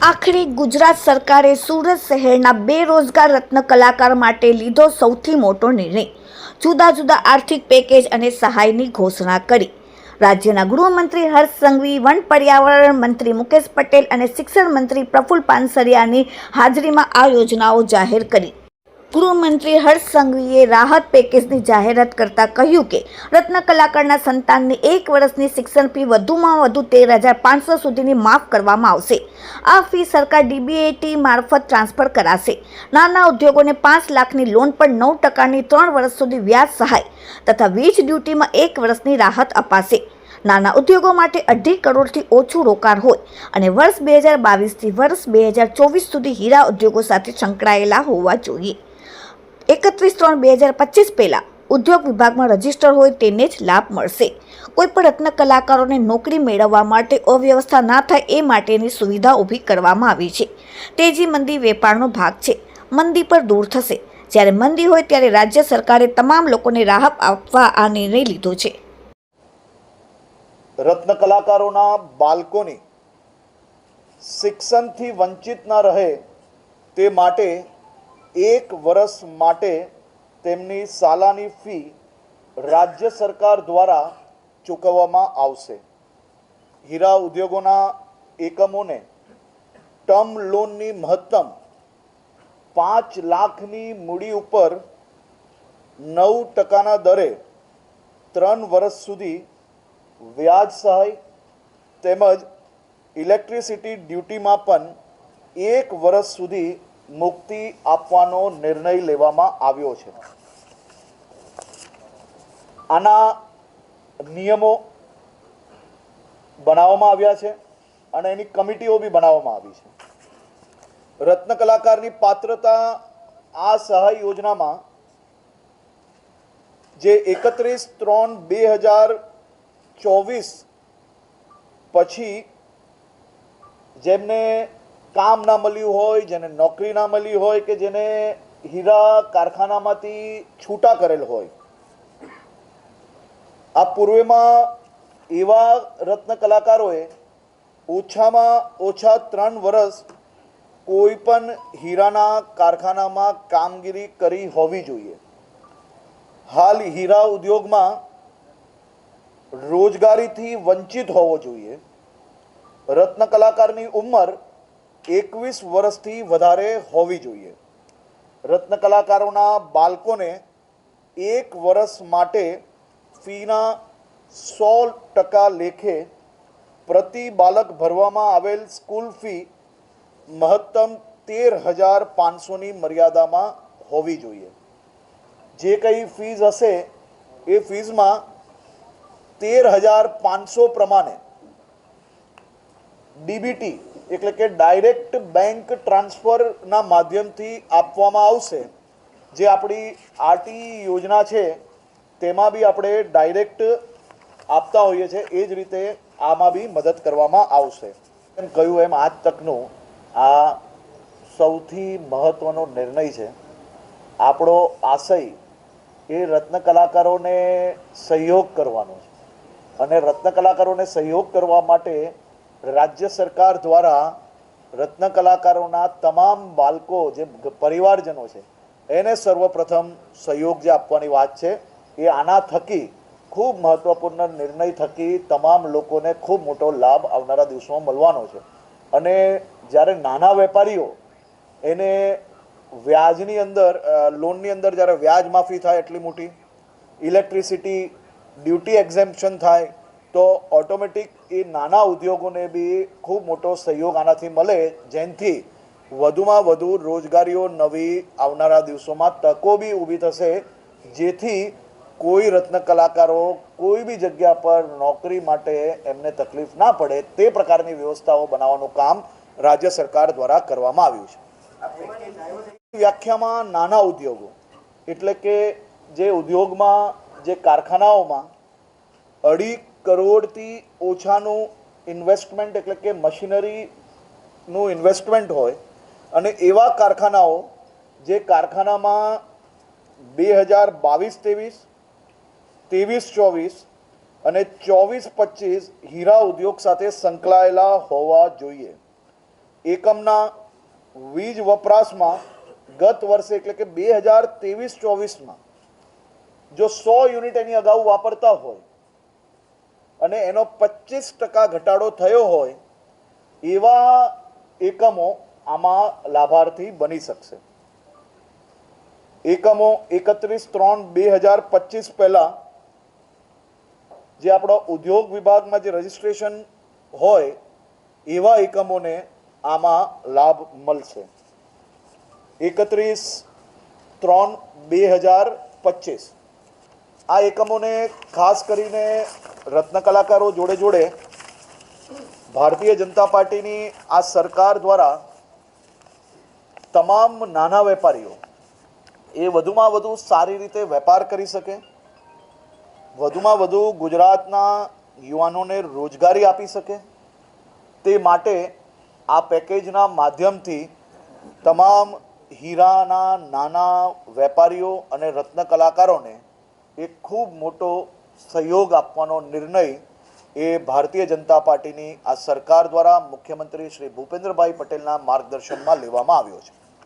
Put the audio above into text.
આખરે ગુજરાત સરકારે સુરત શહેરના બેરોજગાર રત્ન કલાકાર માટે લીધો સૌથી મોટો નિર્ણય. જુદા જુદા આર્થિક પેકેજ અને સહાયની ઘોષણા કરી. રાજ્યના ગૃહમંત્રી હર્ષ સંઘવી, વન પર્યાવરણ મંત્રી મુકેશ પટેલ અને શિક્ષણ મંત્રી પ્રફુલ્લ પાનસરિયાની હાજરીમાં આ યોજનાઓ જાહેર કરી. ગૃહમંત્રી હર્ષ સંઘવીએ રાહત પેકેજની જાહેરાત કરતા કહ્યું કે રત્ન કલાકારના સંતાનની 1 વર્ષની શિક્ષણ ફી વધુમાં વધુ 13,500 સુધીની માફ કરવામાં આવશે. આ ફી સરકાર ડીબીટી મારફત ટ્રાન્સફર કરાશે. નાના ઉદ્યોગોને 5 લાખની લોન પર 9%ની 3 વર્ષ સુધી વ્યાજ સહાય તથા વીજ ડ્યુટીમાં 1 વર્ષની રાહત અપાશે. નાના ઉદ્યોગો માટે 2.5 કરોડથી ઓછું રોકાણ હોય અને વર્ષ 2022થી વર્ષ 2024 સુધી હીરા ઉદ્યોગો સાથે સંકળાયેલા હોવા જોઈએ. 31/3/2025 પહેલા ઉદ્યોગ વિભાગમાં રજીસ્ટર હોય તેને જ લાભ મળશે. કોઈપણ રત્ન કલાકારોને નોકરી મેળવવા માટે અવ્યવસ્થા ના થાય એ માટેની સુવિધા ઊભી કરવામાં આવી છે. તેજી મંદી વેપારનો ભાગ છે. મંદી પર દૂર થશે. જ્યારે મંદી હોય ત્યારે રાજ્ય સરકારે તમામ લોકોને રાહત આપવા આ નિર્ણય લીધો છે. રત્ન કલાકારોના બાળકોની શિક્ષણથી વંચિત ન રહે તે માટે 1 વર્ષ માટે તેમની સાલાની ફી રાજ્ય સરકાર દ્વારા ચૂકવવામાં આવશે. હીરા ઉદ્યોગોના એકમોને ટર્મ લોનની મહત્તમ 5 લાખની મૂડી ઉપર 9%ના દરે 3 વર્ષ સુધી વ્યાજ સહાય તેમજ ઇલેક્ટ્રિસિટી ડ્યુટીમાં પણ 1 વર્ષ સુધી મુક્તિ આપવાનો નિર્ણય લેવામાં આવ્યો છે. આના નિયમો બનાવવામાં આવ્યા છે અને એની કમિટીઓ બી બનાવવામાં આવી છે. રત્ન કલાકારની પાત્રતા આ સહાય યોજનામાં જે 31/3/2024 પછી જેમને કામ ના મળ્યું હોય, જેને નોકરી ના મળી હોય કે જેને હીરા કારખાનામાંથી છૂટા કરેલ હોય, આ પૂર્વેમાં એવા રત્ન કલાકારોએ ઓછામાં ઓછા 3 વર્ષ કોઈ પણ હીરાના કારખાનામાં કામગીરી કરી હોવી જોઈએ. હાલ હીરા ઉદ્યોગમાં રોજગારીથી વંચિત હોવો જોઈએ. રત્ન કલાકારની ઉંમર 21 વર્ષથી વધારે હોવી જોઈએ. રત્ન કલાકારોના બાળકોને 1 વર્ષ માટે ફીના 100% લેખે પ્રતિ બાળક ભરવામાં આવેલ સ્કૂલ ફી મહત્તમ 13,500ની મર્યાદામાં હોવી જોઈએ. જે કંઈ ફીઝ હશે એ ફીઝમાં 13,500 પ્રમાણે ડીબીટી એટલે કે ડાયરેક્ટ બેંક ટ્રાન્સફરના માધ્યમથી આપવામાં આવશે. જે આપણી આરટી યોજના છે તેમાં બી આપણે ડાયરેક્ટ આપતા હોઈએ છીએ, એ જ રીતે આમાં બી મદદ કરવામાં આવશે. એમ કહ્યું એમ આજ તકનો આ સૌથી મહત્ત્વનો નિર્ણય છે. આપણો આશય એ રત્ન કલાકારોને સહયોગ કરવાનો છે અને રત્ન કલાકારોને સહયોગ કરવા માટે રાજ્ય સરકાર દ્વારા રત્ન કલાકારોના તમામ બાળકો જે પરિવારજનો છે એને સર્વપ્રથમ સહયોગ જે આપવાની વાત છે એ આના થકી ખૂબ મહત્ત્વપૂર્ણ નિર્ણય થકી તમામ લોકોને ખૂબ મોટો લાભ આવનારા દિવસોમાં મળવાનો છે. અને જ્યારે નાના વેપારીઓ એને વ્યાજની અંદર લોનની અંદર જ્યારે વ્યાજ માફી થાય એટલી મોટી, ઇલેક્ટ્રિસિટી ડ્યુટી એક્ઝેમ્પશન થાય તો ઓટોમેટિક એ નાના ઉદ્યોગોને બી ખૂબ મોટો સહયોગ આનાથી મળે, જેનાથી વધુમાં વધુ રોજગારીઓ નવી આવનારા દિવસોમાં તકો બી ઊભી થશે, જેથી કોઈ રત્ન કલાકારો કોઈ બી જગ્યા પર નોકરી માટે એમને તકલીફ ના પડે તે પ્રકારની વ્યવસ્થાઓ બનાવવાનું કામ રાજ્ય સરકાર દ્વારા કરવામાં આવ્યું છે. વ્યાખ્યામાં નાના ઉદ્યોગો એટલે કે જે ઉદ્યોગમાં જે કારખાનાઓમાં 2.5 કરોડથી ઓછાનું ઇન્વેસ્ટમેન્ટ એટલે કે મશીનરીનું ઇન્વેસ્ટમેન્ટ હોય અને એવા કારખાનાઓ જે કારખાનામાં 2022-23, 23-24 અને 24-25 હીરા ઉદ્યોગ સાથે સંકળાયેલા હોવા જોઈએ. એકમના વીજ વપરાશમાં ગત વર્ષે એટલે કે 2023-24માં જો 100 યુનિટ એની અગાઉ વાપરતા હોય અને એનો 25% ઘટાડો થયો હોય એવા એકમો આમાં લાભાર્થી બની શકશે. એકમો 31/3/2025 પહેલાં જે આપણો ઉદ્યોગ વિભાગમાં જે રજિસ્ટ્રેશન હોય એવા એકમોને આમાં લાભ મળશે. 31/3/2025 આ એકમોને ખાસ કરીને રત્ન કલાકારો જોડે જોડે ભારતીય જનતા પાર્ટીની આ સરકાર દ્વારા તમામ નાના વેપારીઓ એ વધુમાં વધુ સારી રીતે વેપાર કરી શકે, વધુમાં વધુ ગુજરાતના યુવાનોને રોજગારી આપી શકે તે માટે આ પેકેજના માધ્યમથી તમામ હીરાના નાના વેપારીઓ અને રત્ન કલાકારોને એક ખૂબ મોટો સહયોગ આપવાનો નિર્ણય એ ભારતીય જનતા પાર્ટીની આ સરકાર દ્વારા મુખ્યમંત્રી શ્રી ભૂપેન્દ્રભાઈ પટેલના માર્ગદર્શનમાં લેવામાં આવ્યો છે.